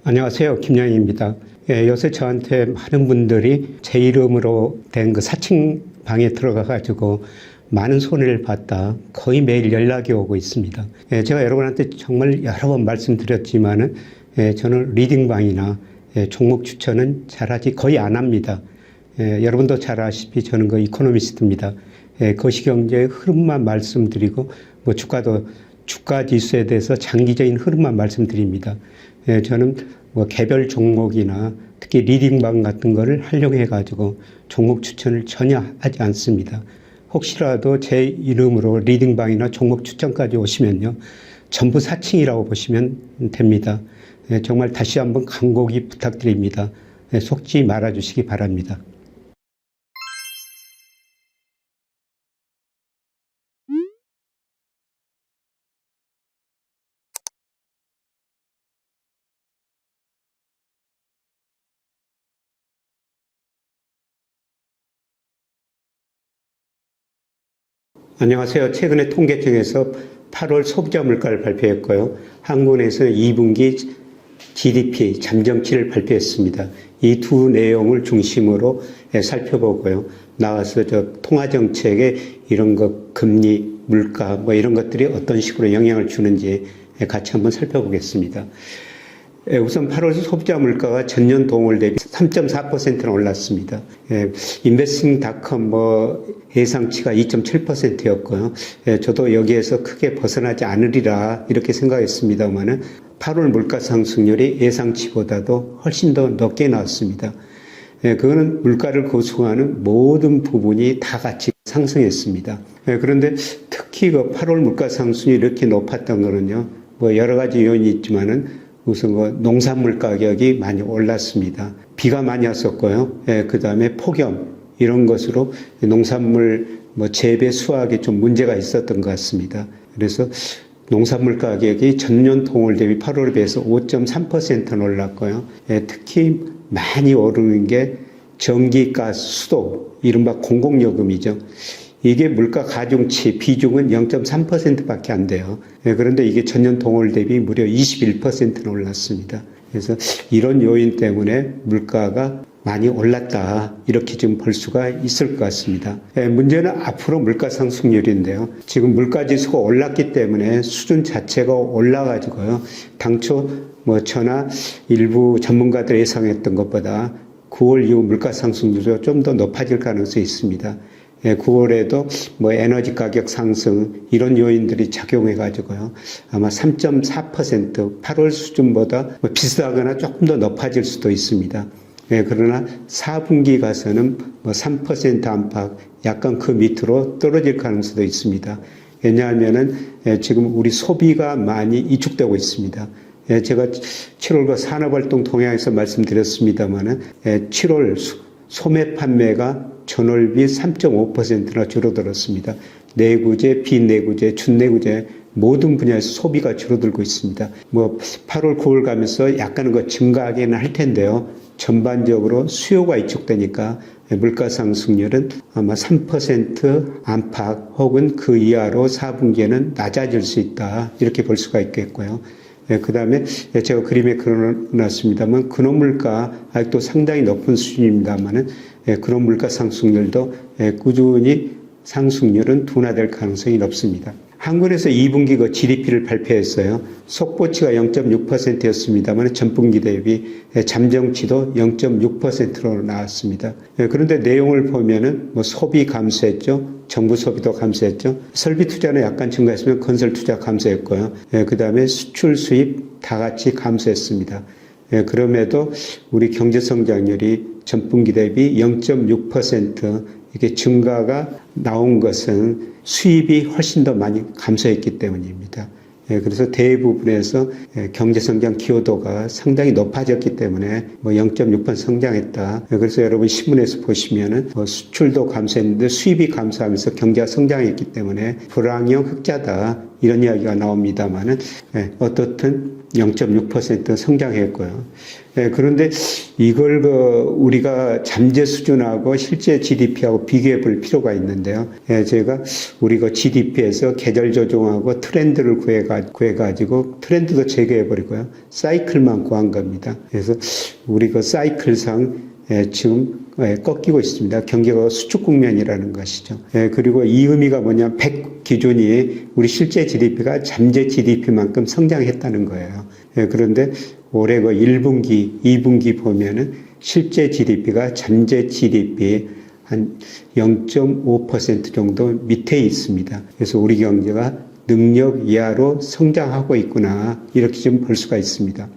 안녕하세요. 김양희입니다. 요새 저한테 많은 분들이 제 이름으로 된 그 사칭 방에 들어가가지고 많은 손해를 봤다. 거의 매일 연락이 오고 있습니다. 제가 여러분한테 정말 여러 번 말씀드렸지만은 저는 리딩방이나 종목 추천은 잘하지 거의 안 합니다. 여러분도 잘 아시피 저는 그 이코노미스트입니다. 거시경제의 흐름만 말씀드리고 주가 지수에 대해서 장기적인 흐름만 말씀드립니다. 저는 개별 종목이나 특히 리딩방 같은 거를 활용해 가지고 종목 추천을 전혀 하지 않습니다. 혹시라도 제 이름으로 리딩방이나 종목 추천까지 오시면요, 전부 사칭이라고 보시면 됩니다. 정말 다시 한번 간곡히 부탁드립니다. 속지 말아 주시기 바랍니다. 안녕하세요. 최근에 통계청에서 8월 소비자 물가를 발표했고요. 한국은행에서는 2분기 GDP 잠정치를 발표했습니다. 이 두 내용을 중심으로 살펴보고요. 나와서 통화정책에 이런 금리, 물가 이런 것들이 어떤 식으로 영향을 주는지 같이 한번 살펴보겠습니다. 우선 8월 소비자 물가가 전년 동월 대비 3.4%나 올랐습니다. 인베스팅닷컴 예상치가 2.7%였고요. 저도 여기에서 크게 벗어나지 않으리라 이렇게 생각했습니다만은 8월 물가 상승률이 예상치보다도 훨씬 더 높게 나왔습니다. 그거는 물가를 구성하는 모든 부분이 다 같이 상승했습니다. 그런데 특히 8월 물가 상승률이 이렇게 높았던 거는요, 여러 가지 요인이 있지만은 우선 농산물 가격이 많이 올랐습니다. 비가 많이 왔었고요. 그 다음에 폭염 이런 것으로 농산물 재배 수확에 좀 문제가 있었던 것 같습니다. 그래서 농산물 가격이 전년 동월 대비 8월에 비해서 5.3% 올랐고요. 특히 많이 오르는 게 전기, 가스, 수도, 이른바 공공요금이죠. 이게 물가 가중치 비중은 0.3%밖에 안 돼요. 그런데 이게 전년 동월 대비 무려 21%나 올랐습니다. 그래서 이런 요인 때문에 물가가 많이 올랐다, 이렇게 지금 볼 수가 있을 것 같습니다. 문제는 앞으로 물가 상승률인데요. 지금 물가지수가 올랐기 때문에 수준 자체가 올라가지고요. 당초 저나 일부 전문가들이 예상했던 것보다 9월 이후 물가 상승률이 좀 더 높아질 가능성이 있습니다. 9월에도 에너지 가격 상승 이런 요인들이 작용해 가지고요. 아마 3.4% 8월 수준보다 비슷하거나 조금 더 높아질 수도 있습니다. 그러나 4분기 가서는 3% 안팎 약간 그 밑으로 떨어질 가능성도 있습니다. 왜냐하면은 지금 우리 소비가 많이 위축되고 있습니다. 제가 7월 산업활동 동향에서 말씀드렸습니다만은 7월 소매 판매가 전월 비 3.5%나 줄어들었습니다. 내구재, 비내구재, 준내구재 모든 분야에서 소비가 줄어들고 있습니다. 8월, 9월 가면서 약간은 증가하기는 할 텐데요. 전반적으로 수요가 위축되니까 물가 상승률은 아마 3% 안팎 혹은 그 이하로 4분기에는 낮아질 수 있다, 이렇게 볼 수가 있겠고요. 그 다음에 제가 그림에 그려놨습니다만 근원물가 아직도 상당히 높은 수준입니다만은 근원물가 상승률도 꾸준히 상승률은 둔화될 가능성이 높습니다. 한국에서 2분기 GDP를 발표했어요. 속보치가 0.6%였습니다만 전분기 대비 잠정치도 0.6%로 나왔습니다. 그런데 내용을 보면은 소비 감소했죠. 정부 소비도 감소했죠. 설비 투자는 약간 증가했으면 건설 투자 감소했고요. 그 다음에 수출 수입 다 같이 감소했습니다. 그럼에도 우리 경제 성장률이 전분기 대비 0.6% 이게 증가가 나온 것은 수입이 훨씬 더 많이 감소했기 때문입니다. 그래서 대부분에서 경제성장 기여도가 상당히 높아졌기 때문에 0.6% 성장했다. 그래서 여러분 신문에서 보시면은 수출도 감소했는데 수입이 감소하면서 경제가 성장했기 때문에 불황형 흑자다, 이런 이야기가 나옵니다만은 어떻든 0.6% 성장했고요. 그런데 이걸 우리가 잠재 수준하고 실제 GDP하고 비교해 볼 필요가 있는데요. 제가 우리가 GDP에서 계절 조정하고 트렌드를 구해가지고 트렌드도 제거해 버리고요. 사이클만 구한 겁니다. 그래서 우리 사이클상 지금 꺾이고 있습니다. 경기가 수축 국면이라는 것이죠. 그리고 이 의미가 뭐냐면 100 기준이 우리 실제 GDP가 잠재 GDP만큼 성장했다는 거예요. 그런데 올해 1분기, 2분기 보면은 실제 GDP가 잠재 GDP 한 0.5% 정도 밑에 있습니다. 그래서 우리 경제가 능력 이하로 성장하고 있구나, 이렇게 좀 볼 수가 있습니다.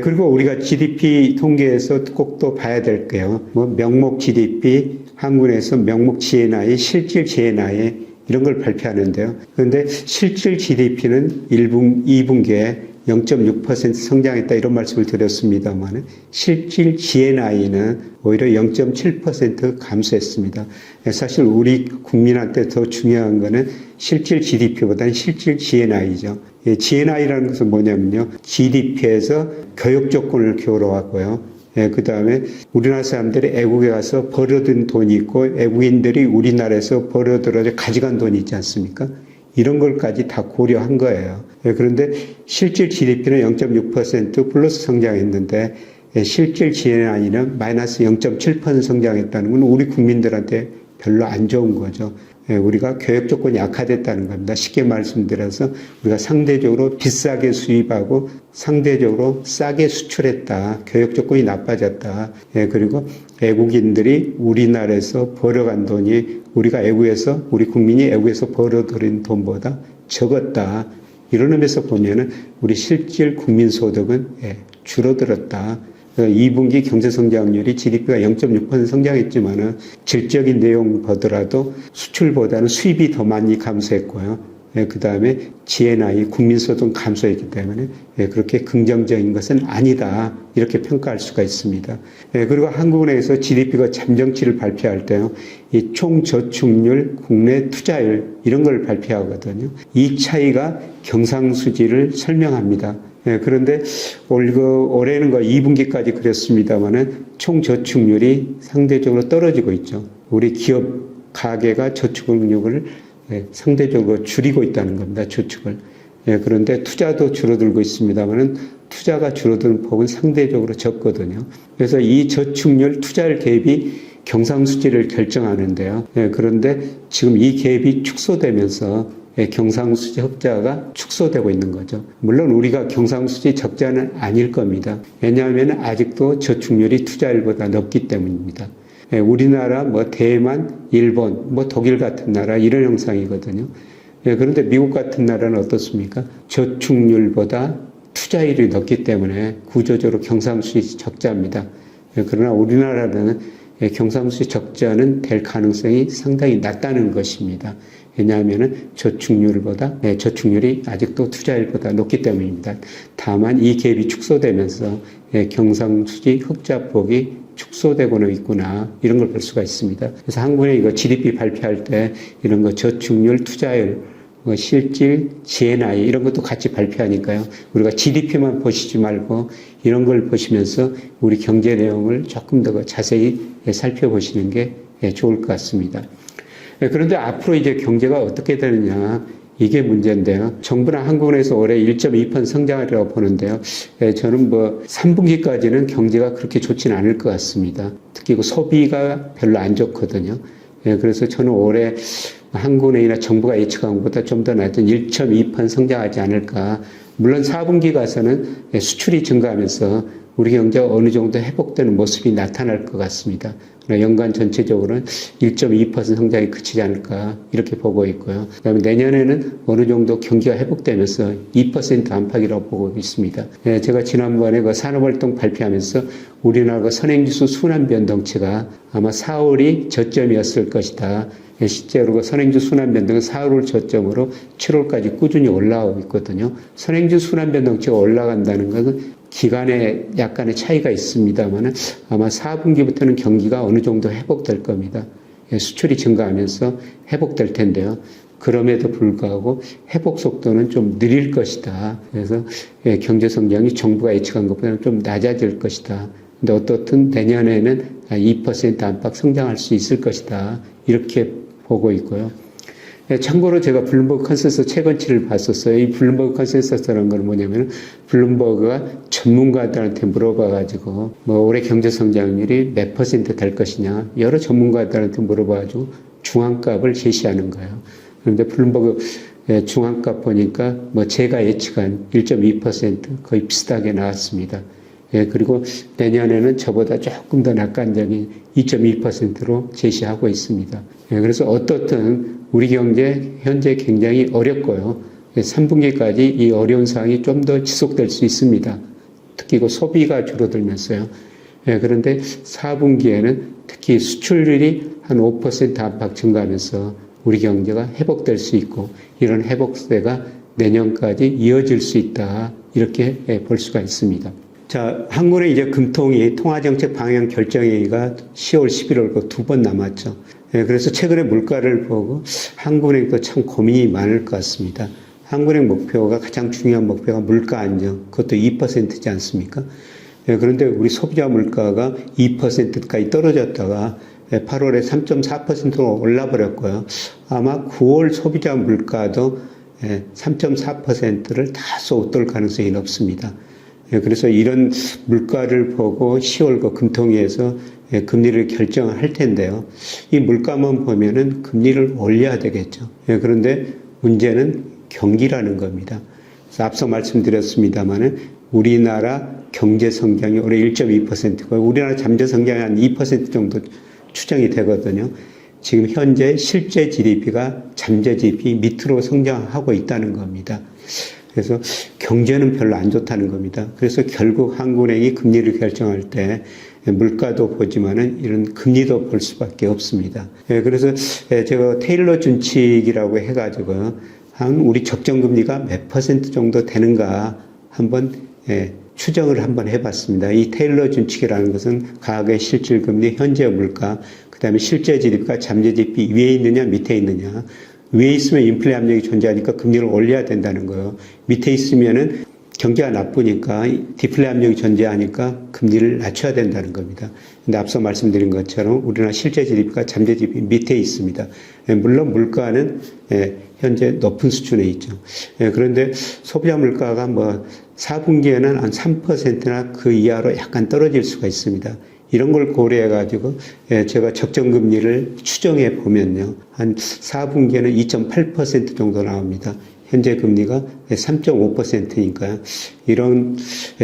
그리고 우리가 GDP 통계에서 꼭 또 봐야 될 게요. 명목 GDP, 한군에서 명목 GNI, 실질 GNI 이런 걸 발표하는데요. 그런데 실질 GDP는 2분기에 0.6% 성장했다, 이런 말씀을 드렸습니다만 실질 GNI는 오히려 0.7% 감소했습니다. 사실 우리 국민한테 더 중요한 거는 실질 GDP보다는 실질 GNI죠. GNI라는 것은 뭐냐면요, GDP에서 교육 조건을 교로하고요. 그 다음에 우리나라 사람들이 외국에 가서 벌어든 돈이 있고 외국인들이 우리나라에서 벌어들어서 가져간 돈이 있지 않습니까? 이런 걸까지 다 고려한 거예요. 그런데 실질 GDP는 0.6% 플러스 성장했는데 실질 GNI는 마이너스 0.7% 성장했다는 건 우리 국민들한테 별로 안 좋은 거죠. 우리가 교육 조건이 악화됐다는 겁니다. 쉽게 말씀드려서 우리가 상대적으로 비싸게 수입하고 상대적으로 싸게 수출했다. 교육 조건이 나빠졌다. 그리고 외국인들이 우리나라에서 벌어간 돈이 우리 국민이 외국에서 벌어들인 돈보다 적었다. 이런 의미에서 보면은 우리 실질 국민 소득은 줄어들었다. 2분기 경제 성장률이 GDP가 0.6% 성장했지만은 질적인 내용 보더라도 수출보다는 수입이 더 많이 감소했고요. 그 다음에 GNI, 국민소득 감소했기 때문에 그렇게 긍정적인 것은 아니다, 이렇게 평가할 수가 있습니다. 그리고 한국은행에서 GDP가 잠정치를 발표할 때요, 이 총저축률, 국내 투자율 이런 걸 발표하거든요. 이 차이가 경상수지를 설명합니다. 그런데 올해는 2분기까지 그랬습니다만은 총저축률이 상대적으로 떨어지고 있죠. 우리 기업 가계가 저축률을 상대적으로 줄이고 있다는 겁니다. 저축을. 그런데 투자도 줄어들고 있습니다만은 투자가 줄어드는 폭은 상대적으로 적거든요. 그래서 이 저축률 투자율 갭이 경상수지를 결정하는데요. 그런데 지금 이 갭이 축소되면서 경상수지 흑자가 축소되고 있는 거죠. 물론 우리가 경상수지 적자는 아닐 겁니다. 왜냐하면 아직도 저축률이 투자율보다 높기 때문입니다. 우리나라, 대만, 일본, 독일 같은 나라 이런 형상이거든요. 그런데 미국 같은 나라는 어떻습니까? 저축률보다 투자율이 높기 때문에 구조적으로 경상수지 적자입니다. 그러나 우리나라는 경상수지 적자는 될 가능성이 상당히 낮다는 것입니다. 왜냐하면 저축률이 아직도 투자율보다 높기 때문입니다. 다만 이 갭이 축소되면서 경상수지 흑자폭이 축소되고는 있구나, 이런 걸 볼 수가 있습니다. 그래서 한국은행이 이거 GDP 발표할 때 이런 거 저축률, 투자율, 실질, GNI 이런 것도 같이 발표하니까요. 우리가 GDP만 보시지 말고 이런 걸 보시면서 우리 경제 내용을 조금 더 자세히 살펴보시는 게 좋을 것 같습니다. 그런데 앞으로 이제 경제가 어떻게 되느냐, 이게 문제인데요. 정부나 한국은행에서 올해 1.2% 성장하리라고 보는데요. 저는 3분기까지는 경제가 그렇게 좋지는 않을 것 같습니다. 특히 소비가 별로 안 좋거든요. 그래서 저는 올해 한국은행이나 정부가 예측한 것보다 좀 더 낮은 1.2% 성장하지 않을까. 물론 4분기 가서는 수출이 증가하면서 우리 경제가 어느 정도 회복되는 모습이 나타날 것 같습니다. 연간 전체적으로는 1.2% 성장이 그치지 않을까, 이렇게 보고 있고요. 그다음에 내년에는 어느 정도 경기가 회복되면서 2% 안팎이라고 보고 있습니다. 제가 지난번에 산업활동 발표하면서 우리나라가 선행지수 순환 변동치가 아마 4월이 저점이었을 것이다. 실제로 선행지수 순환 변동은 4월을 저점으로 7월까지 꾸준히 올라가고 있거든요. 선행지수 순환 변동치가 올라간다는 것은 기간에 약간의 차이가 있습니다만 아마 4분기부터는 경기가 어느 정도 회복될 겁니다. 수출이 증가하면서 회복될 텐데요. 그럼에도 불구하고 회복 속도는 좀 느릴 것이다. 그래서 경제 성장이 정부가 예측한 것보다는 좀 낮아질 것이다. 근데 어떻든 내년에는 2% 안팎 성장할 수 있을 것이다. 이렇게 보고 있고요. 참고로 제가 블룸버그 컨센서스 최근치를 봤었어요. 이 블룸버그 컨센서스라는 건 뭐냐면 블룸버그가 전문가들한테 물어봐가지고 뭐 올해 경제 성장률이 몇 % 될 것이냐 여러 전문가들한테 물어봐가지고 중앙값을 제시하는 거예요. 그런데 블룸버그 중앙값 보니까 뭐 제가 예측한 1.2% 거의 비슷하게 나왔습니다. 그리고 내년에는 저보다 조금 더 낙관적인 2.2%로 제시하고 있습니다. 그래서 어떻든 우리 경제 현재 굉장히 어렵고요. 3분기까지 이 어려운 상황이 좀 더 지속될 수 있습니다. 특히 그 소비가 줄어들면서요. 그런데 4분기에는 특히 수출률이 한 5% 안팎 증가하면서 우리 경제가 회복될 수 있고 이런 회복세가 내년까지 이어질 수 있다. 이렇게 볼 수가 있습니다. 자, 한국은 이제 금통위 통화정책 방향 결정회의가 10월, 11월 두 번 남았죠. 그래서 최근에 물가를 보고 한국은행도 참 고민이 많을 것 같습니다. 한국은행 목표가 가장 중요한 목표가 물가 안정, 그것도 2%지 않습니까? 그런데 우리 소비자 물가가 2%까지 떨어졌다가 8월에 3.4%로 올라버렸고요. 아마 9월 소비자 물가도 3.4%를 다 쏟을 가능성이 높습니다. 그래서 이런 물가를 보고 10월 그 금통위에서 금리를 결정할 텐데요. 이 물가만 보면은 금리를 올려야 되겠죠. 그런데 문제는 경기라는 겁니다. 그래서 앞서 말씀드렸습니다만은 우리나라 경제 성장이 올해 1.2%고 우리나라 잠재 성장이 한 2% 정도 추정이 되거든요. 지금 현재 실제 GDP가 잠재 GDP 밑으로 성장하고 있다는 겁니다. 그래서 경제는 별로 안 좋다는 겁니다. 그래서 결국 한국은행이 금리를 결정할 때 물가도 보지만은 이런 금리도 볼 수밖에 없습니다. 그래서 제가 테일러 준칙이라고 해가지고 한 우리 적정금리가 몇 % 정도 되는가 한번 추정을 한번 해봤습니다. 이 테일러 준칙이라는 것은 가계 실질금리, 현재 물가, 그 다음에 실제 GDP가 잠재 GDP 위에 있느냐 밑에 있느냐. 위에 있으면 인플레 압력이 존재하니까 금리를 올려야 된다는 거예요. 밑에 있으면은 경기가 나쁘니까 디플레 압력이 존재하니까 금리를 낮춰야 된다는 겁니다. 근데 앞서 말씀드린 것처럼 우리나라 실제 GDP가 잠재 GDP 밑에 있습니다. 물론 물가는 현재 높은 수준에 있죠. 그런데 소비자 물가가 뭐 4분기에는 한 3%나 그 이하로 약간 떨어질 수가 있습니다. 이런 걸 고려해가지고 제가 적정금리를 추정해 보면요. 한 4분기에는 2.8% 정도 나옵니다. 현재 금리가 3.5%니까요. 이런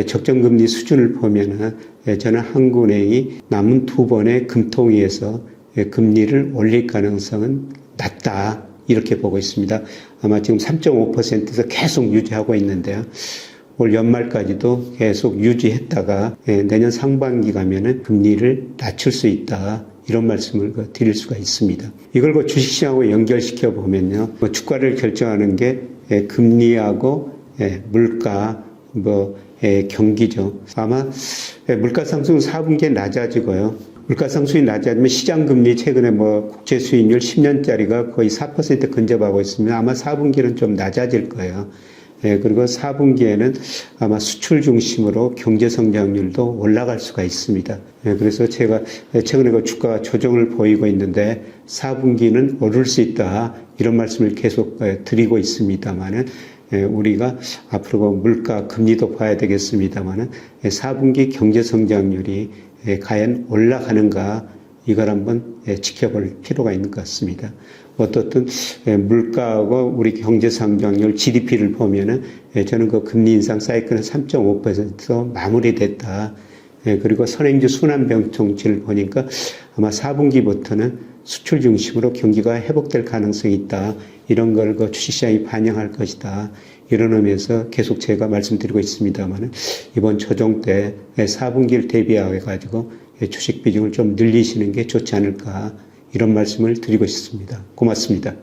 적정금리 수준을 보면은 저는 한국은행이 남은 두 번의 금통위에서 금리를 올릴 가능성은 낮다. 이렇게 보고 있습니다. 아마 지금 3.5%에서 계속 유지하고 있는데요. 올 연말까지도 계속 유지했다가 내년 상반기 가면은 금리를 낮출 수 있다. 이런 말씀을 드릴 수가 있습니다. 이걸 주식시장하고 연결시켜 보면요. 주가를 결정하는 게 금리하고 물가, 경기죠. 아마 물가 상승은 4분기에 낮아지고요. 물가 상승이 낮아지면 시장금리 최근에 국채 수익률 10년짜리가 거의 4% 근접하고 있습니다. 아마 4분기는 좀 낮아질 거예요. 그리고 4분기에는 아마 수출 중심으로 경제 성장률도 올라갈 수가 있습니다. 그래서 제가 최근에 그 주가가 조정을 보이고 있는데 4분기는 오를 수 있다. 이런 말씀을 계속 드리고 있습니다만은 우리가 앞으로 물가 금리도 봐야 되겠습니다만은 4분기 경제 성장률이 과연 올라가는가 이걸 한번 지켜볼 필요가 있는 것 같습니다. 어떻든 물가하고 우리 경제 성장률 GDP를 보면은 저는 그 금리 인상 사이클은 3.5%로 마무리됐다. 그리고 선행주 순환병통치를 보니까 아마 4분기부터는 수출 중심으로 경기가 회복될 가능성이 있다. 이런 걸 그 주식시장이 반영할 것이다. 이런 의미에서 계속 제가 말씀드리고 있습니다만은 이번 조정 때 4분기를 대비해 가지고 주식 비중을 좀 늘리시는 게 좋지 않을까 이런 말씀을 드리고 싶습니다. 고맙습니다.